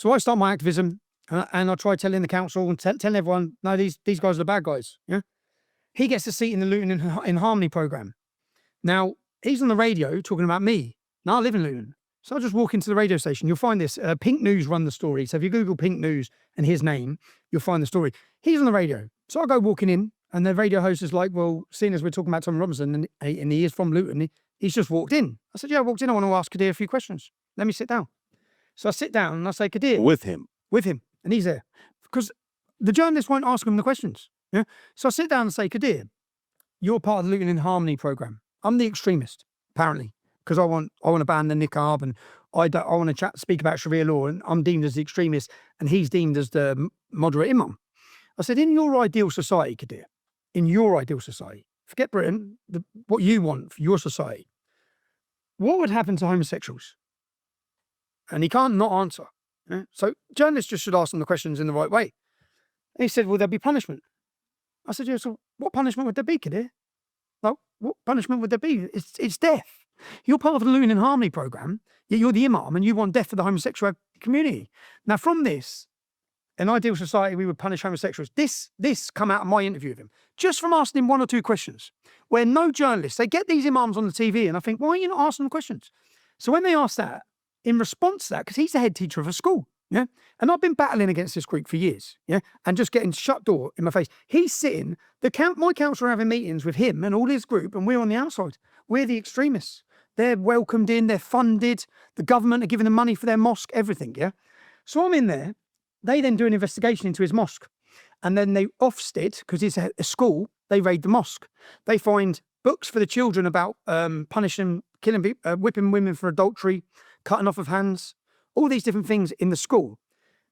So I start my activism and I try telling the council and telling everyone, no, these guys are the bad guys. Yeah. He gets a seat in the Luton in Harmony programme. Now, he's on the radio talking about me. Now, I live in Luton. So I just walk into the radio station. You'll find this. Pink News run the story. So if you Google Pink News and his name, you'll find the story. He's on the radio. So I go walking in and the radio host is like, well, seeing as we're talking about Tommy Robinson and he is from Luton, he's just walked in. I said, yeah, I walked in. I want to ask Kadir a few questions. Let me sit down. So I sit down and I say, Kadir. With him. And he's there. Because the journalist won't ask him the questions. Yeah. So I sit down and say, Kadir, you're part of the Luton in Harmony programme. I'm the extremist, apparently, because I want to ban the niqab and I want to speak about Sharia law, and I'm deemed as the extremist and he's deemed as the moderate imam. I said, in your ideal society, Kadir, in your ideal society, forget Britain, what you want for your society, what would happen to homosexuals? And he can't not answer. Yeah? So journalists just should ask them the questions in the right way. And he said, well, there'll be punishment. I said, yeah, so what punishment would there be, Kadir? Like, what punishment would there be? It's death. You're part of the Luton in Harmony programme, yet you're the imam and you want death for the homosexual community. Now, from this, in ideal society, we would punish homosexuals. This come out of my interview with him, just from asking him one or two questions, where no journalists, they get these imams on the TV and I think, why are you not asking them questions? So when they ask that, in response to that, because he's the head teacher of a school, yeah, and I've been battling against this group for years, yeah, and just getting shut door in my face. He's sitting, my council are having meetings with him and all his group, and we're on the outside. We're the extremists. They're welcomed in, they're funded, the government are giving them money for their mosque, everything, yeah. So I'm in there. They then do an investigation into his mosque, and then they Ofsted, because it's a school, they raid the mosque. They find books for the children about punishing, killing, whipping women for adultery, cutting off of hands, all these different things in the school.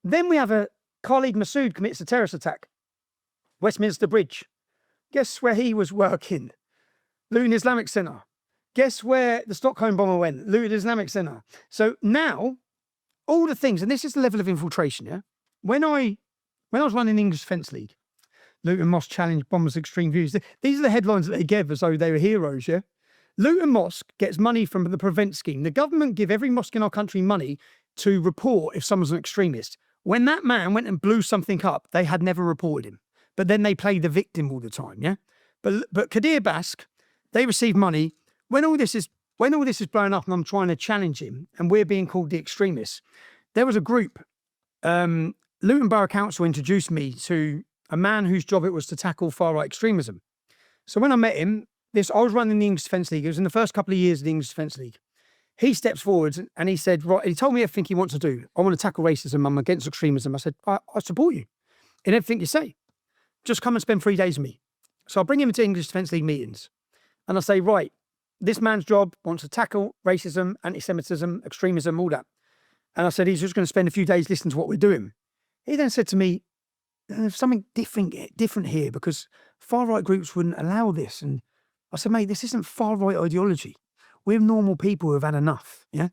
Then we have a Khalid Masood commits a terrorist attack. Westminster Bridge. Guess where he was working? Luton Islamic Centre. Guess where the Stockholm bomber went? Luton Islamic Centre. So now, all the things, and this is the level of infiltration, yeah? When I was running the English Defence League, Luton Mosque challenged bombers' extreme views. These are the headlines that they gave as though they were heroes, yeah? Luton Mosque gets money from the Prevent scheme. The government give every mosque in our country money to report if someone's an extremist. When that man went and blew something up, they had never reported him. But then they play the victim all the time, yeah? But Kadir Bask, they receive money. When all this is blowing up and I'm trying to challenge him and we're being called the extremists, there was a group, Luton Borough Council introduced me to a man whose job it was to tackle far-right extremism. So when I met him, I was running the English Defence League. It was in the first couple of years of the English Defence League. He steps forward and he said, right, he told me everything he wants to do. I want to tackle racism. I'm against extremism. I said, I support you in everything you say. Just come and spend 3 days with me. So I bring him to English Defence League meetings and I say, right, this man's job wants to tackle racism, anti-Semitism, extremism, all that. And I said, he's just going to spend a few days listening to what we're doing. He then said to me, there's something different here because far-right groups wouldn't allow this. And I said, mate, this isn't far-right ideology. We're normal people who have had enough, yeah?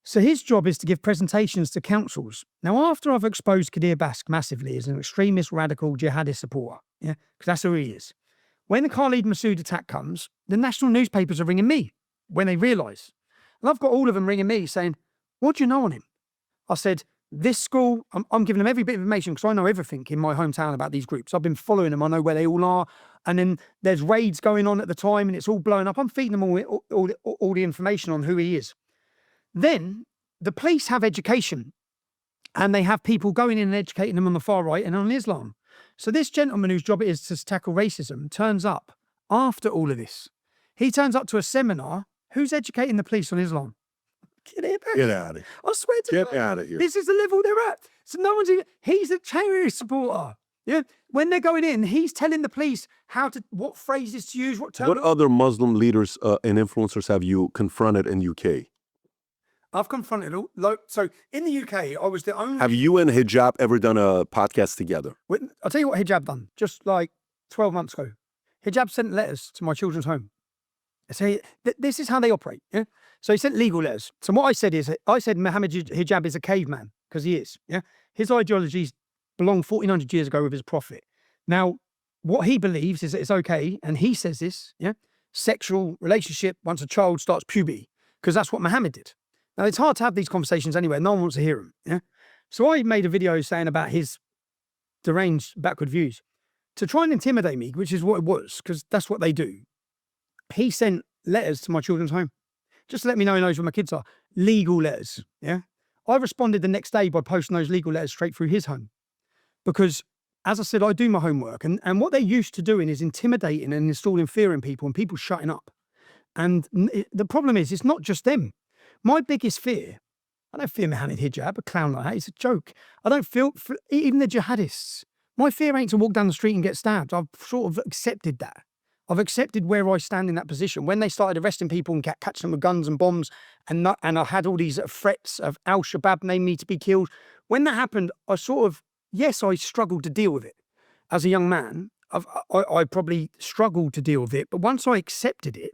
So his job is to give presentations to councils. Now, after I've exposed Kadir Bask massively as an extremist, radical, jihadist supporter, yeah, because that's who he is, when the Khalid Masood attack comes, the national newspapers are ringing me when they realise. And I've got all of them ringing me saying, what do you know on him? I said, this school, I'm giving them every bit of information because I know everything in my hometown about these groups. I've been following them. I know where they all are. And then there's raids going on at the time and it's all blowing up. I'm feeding them all the information on who he is. Then the police have education and they have people going in and educating them on the far right and on Islam. So this gentleman whose job it is to tackle racism turns up after all of this. He turns up to a seminar. Who's educating the police on Islam? Get out of here. I swear to God. Get out of here. This is the level they're at. So no one's even, he's a terrorist supporter. Yeah. When they're going in, he's telling the police what phrases to use, what terms. What other Muslim leaders and influencers have you confronted in UK? I've confronted all. So in the UK, I was the only. Have you and Hijab ever done a podcast together? I'll tell you what Hijab done. Just like 12 months ago, Hijab sent letters to my children's home. So this is how they operate. Yeah. So he sent legal letters. So what I said Muhammad Hijab is a caveman because he is. Yeah. His ideologies belong 1400 years ago with his prophet. Now, what he believes is that it's okay, and he says this, yeah, sexual relationship once a child starts puberty, because that's what Muhammad did. Now, it's hard to have these conversations anyway. No one wants to hear them. Yeah. So I made a video saying about his deranged backward views to try and intimidate me, which is what it was, because that's what they do. He sent letters to my children's home. Just to let me know he knows where my kids are. Legal letters, yeah? I responded the next day by posting those legal letters straight through his home. Because, as I said, I do my homework. And what they're used to doing is intimidating and installing fear in people and people shutting up. And the problem is, it's not just them. My biggest fear, I don't fear Mohammed Hijab, a clown like that. It's a joke. I don't feel, even the jihadists. My fear ain't to walk down the street and get stabbed. I've sort of accepted that. I've accepted where I stand in that position. When they started arresting people and catching them with guns and bombs, and I had all these threats of Al-Shabaab named me to be killed. When that happened, I sort of, yes, I struggled to deal with it. As a young man, I probably struggled to deal with it. But once I accepted it,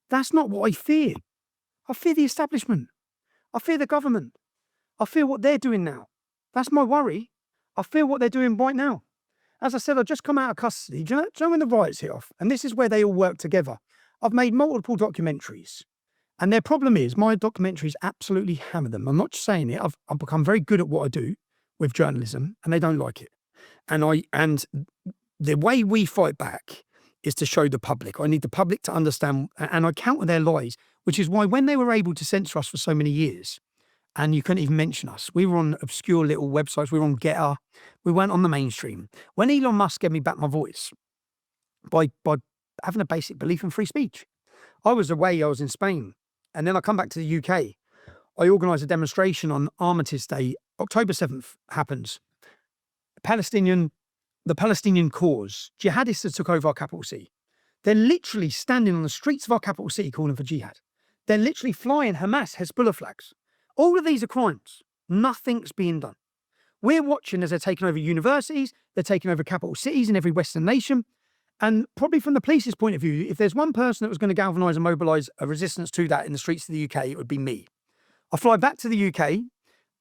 that's not what I fear. I fear the establishment. I fear the government. I fear what they're doing now. That's my worry. I fear what they're doing right now. As I said, I've just come out of custody. Do you know when the riots hit off? And this is where they all work together. I've made multiple documentaries. And their problem is my documentaries absolutely hammer them. I'm not just saying it. I've become very good at what I do with journalism, and they don't like it. And the way we fight back is to show the public. I need the public to understand, and I counter their lies, which is why when they were able to censor us for so many years, and you couldn't even mention us. We were on obscure little websites. We were on Getter. We weren't on the mainstream. When Elon Musk gave me back my voice by having a basic belief in free speech, I was away. I was in Spain. And then I come back to the UK. I organised a demonstration on Armistice Day. October 7th happens. The Palestinian cause. Jihadists that took over our capital city. They're literally standing on the streets of our capital city calling for jihad. They're literally flying Hamas, Hezbollah flags. All of these are crimes. Nothing's being done. We're watching as they're taking over universities, they're taking over capital cities in every Western nation. And probably from the police's point of view, if there's one person that was going to galvanise and mobilise a resistance to that in the streets of the UK, it would be me. I fly back to the UK.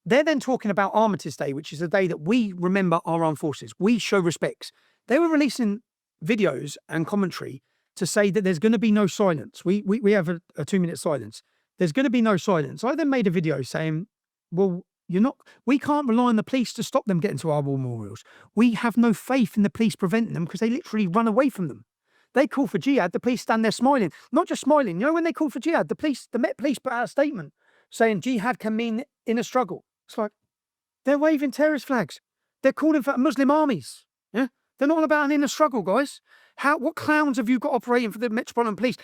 They're then talking about Armistice Day, which is the day that we remember our armed forces. We show respects. They were releasing videos and commentary to say that there's going to be no silence. We have a 2-minute silence. There's going to be no silence. I then made a video saying, well, we can't rely on the police to stop them getting to our war memorials. We have no faith in the police preventing them because they literally run away from them. They call for jihad, the police stand there smiling. Not just smiling, when they call for jihad, the Met Police put out a statement saying jihad can mean inner struggle. It's like, they're waving terrorist flags. They're calling for Muslim armies. Yeah? They're not all about an inner struggle, guys. What clowns have you got operating for the Metropolitan Police?